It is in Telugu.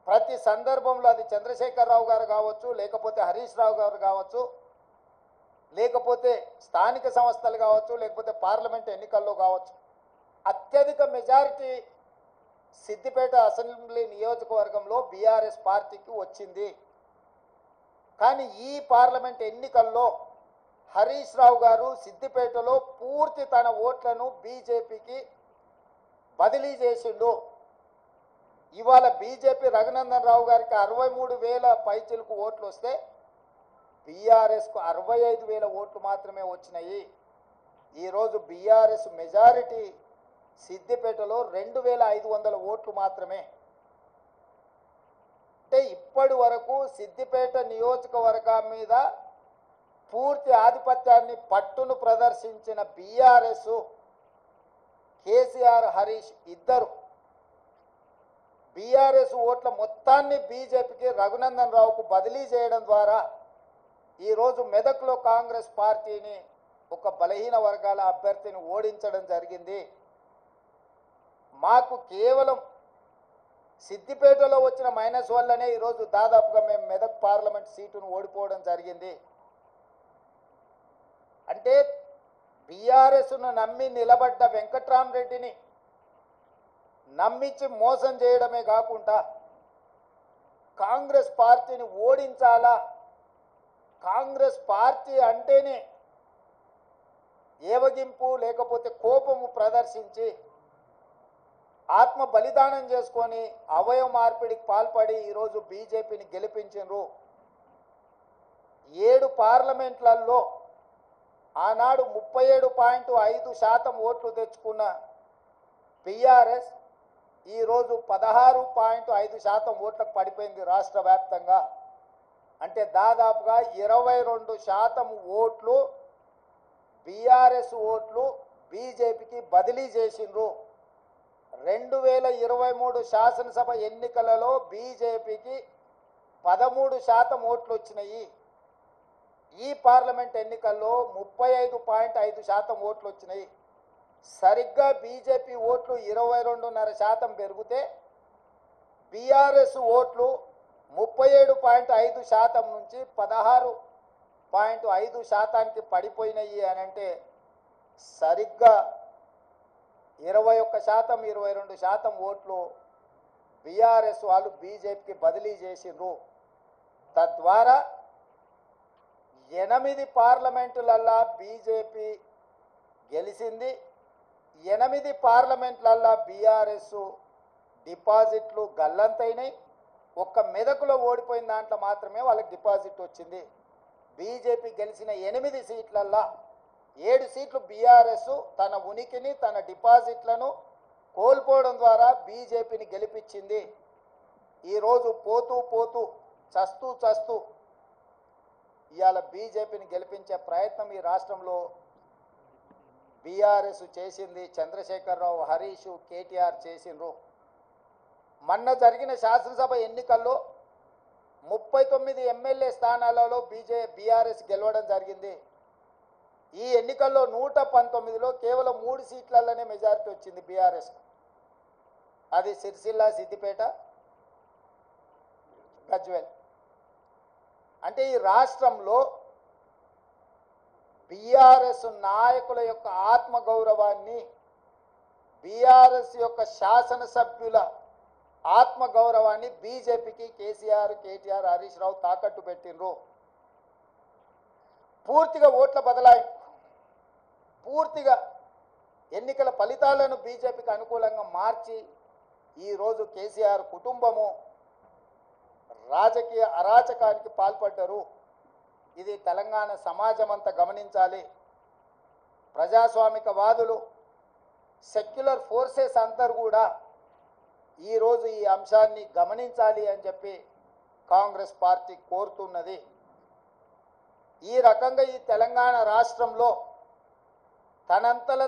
ప్రతి సందర్భంలో అది చంద్రశేఖరరావు గారు కావచ్చు, లేకపోతే హరీష్ రావు గారు కావచ్చు, లేకపోతే స్థానిక సంస్థలు కావచ్చు, లేకపోతే పార్లమెంట్ ఎన్నికల్లో కావచ్చు, అత్యధిక మెజారిటీ సిద్దిపేట అసెంబ్లీ నియోజకవర్గంలో బీఆర్ఎస్ పార్టీకి వచ్చింది. కానీ ఈ పార్లమెంట్ ఎన్నికల్లో హరీష్ రావు గారు సిద్దిపేటలో పూర్తి తన ఓట్లను బీజేపీకి బదిలీ చేసిండు. ఇవాళ బీజేపీ రఘునందన్ రావు గారికి 63,000 పైచిలకు ఓట్లు వస్తే బీఆర్ఎస్కు 65,000 ఓట్లు మాత్రమే వచ్చినాయి. ఈరోజు బీఆర్ఎస్ మెజారిటీ సిద్దిపేటలో 2,500 ఓట్లు మాత్రమే. అంటే ఇప్పటి వరకు సిద్దిపేట నియోజకవర్గం మీద పూర్తి ఆధిపత్యాన్ని పట్టును ప్రదర్శించిన బీఆర్ఎస్, కేసీఆర్, హరీష్ ఇద్దరు బీఆర్ఎస్ ఓట్ల మొత్తాన్ని బీజేపీకి రఘునందన్ రావుకు బదిలీ చేయడం ద్వారా ఈరోజు మెదక్లో కాంగ్రెస్ పార్టీని ఒక బలహీన వర్గాల అభ్యర్థిని ఓడించడం జరిగింది. మాకు కేవలం సిద్దిపేటలో వచ్చిన మైనస్ వల్లనే ఈరోజు దాదాపుగా మేము మెదక్ పార్లమెంట్ సీటును ఓడిపోవడం జరిగింది. అంటే బీఆర్ఎస్ను నమ్మి నిలబడ్డ వెంకట్రామరెడ్డిని నమ్మించి మోసం చేయడమే కాకుండా కాంగ్రెస్ పార్టీని ఓడించాలా, కాంగ్రెస్ పార్టీ అంటేనే ఏవగింపు లేకపోతే కోపము ప్రదర్శించి ఆత్మ బలిదానం చేసుకొని అవయవ మార్పిడికి పాల్పడి ఈరోజు బీజేపీని గెలిపించారు. 7 పార్లమెంట్లలో ఆనాడు 37.5% ఓట్లు తెచ్చుకున్న బీఆర్ఎస్ ఈరోజు 16.5% ఓట్లకు పడిపోయింది రాష్ట్ర వ్యాప్తంగా. అంటే దాదాపుగా 22% ఓట్లు బీఆర్ఎస్ ఓట్లు బీజేపీకి బదిలీ చేసిండ్రు. 2023 శాసనసభ ఎన్నికలలో బీజేపీకి 13% ఓట్లు వచ్చినాయి. ఈ పార్లమెంట్ ఎన్నికల్లో 35.5% ఓట్లు వచ్చినాయి. సరిగ్గా బీజేపీ ఓట్లు 22.5% పెరిగితే బీఆర్ఎస్ ఓట్లు 37.5% నుంచి 16.5%కి పడిపోయినాయి అని అంటే సరిగ్గా 21%, 22% ఓట్లు బీఆర్ఎస్ వాళ్ళు బీజేపీకి బదిలీ చేసిండ్రు. తద్వారా 8 పార్లమెంటులల్లా బీజేపీ గెలిచింది. 8 పార్లమెంట్లల్లా బీఆర్ఎస్ డిపాజిట్లు గల్లంతైనాయి. ఒక్క మెదకులో ఓడిపోయిన దాంట్లో మాత్రమే వాళ్ళకి డిపాజిట్ వచ్చింది. బీజేపీ గెలిచిన 8 సీట్లల్లా 7 సీట్లు బీఆర్ఎస్ తన ఉనికిని, తన డిపాజిట్లను కోల్పోవడం ద్వారా బీజేపీని గెలిపించింది. ఈరోజు పోతూ పోతూ చస్తూ చస్తూ ఇవాళ బీజేపీని గెలిపించే ప్రయత్నం ఈ రాష్ట్రంలో బీఆర్ఎస్ చేసింది. చంద్రశేఖరరావు, హరీష్, కేటీఆర్ చేసిండ్రు. మొన్న జరిగిన శాసనసభ ఎన్నికల్లో 39 ఎమ్మెల్యే స్థానాలలో బీఆర్ఎస్ గెలవడం జరిగింది. ఈ ఎన్నికల్లో 119లో కేవలం 3 సీట్లలోనే మెజారిటీ వచ్చింది బీఆర్ఎస్. అది సిరిసిల్ల, సిద్దిపేట, గజ్వేల్. అంటే ఈ రాష్ట్రంలో బీఆర్ఎస్ నాయకుల యొక్క ఆత్మగౌరవాన్ని, బీఆర్ఎస్ యొక్క శాసనసభ్యుల ఆత్మగౌరవాన్ని బీజేపీకి కేసీఆర్, కేటీఆర్, హరీష్ రావు తాకట్టు పెట్టిండ్రు. పూర్తిగా ఓట్ల బదలాయింపు, పూర్తిగా ఎన్నికల ఫలితాలను బీజేపీకి అనుకూలంగా మార్చి ఈరోజు కేసీఆర్ కుటుంబము రాజకీయ అరాచకానికి పాల్పడ్డారు. ఇది తెలంగాణ సమాజం అంతా గమనించాలి. ప్రజాస్వామికవాదులు, సెక్యులర్ ఫోర్సెస్ అందరూ కూడా ఈరోజు ఈ అంశాన్ని గమనించాలి అని చెప్పి కాంగ్రెస్ పార్టీ కోరుతున్నది. ఈ రకంగా ఈ తెలంగాణ రాష్ట్రంలో తనంతల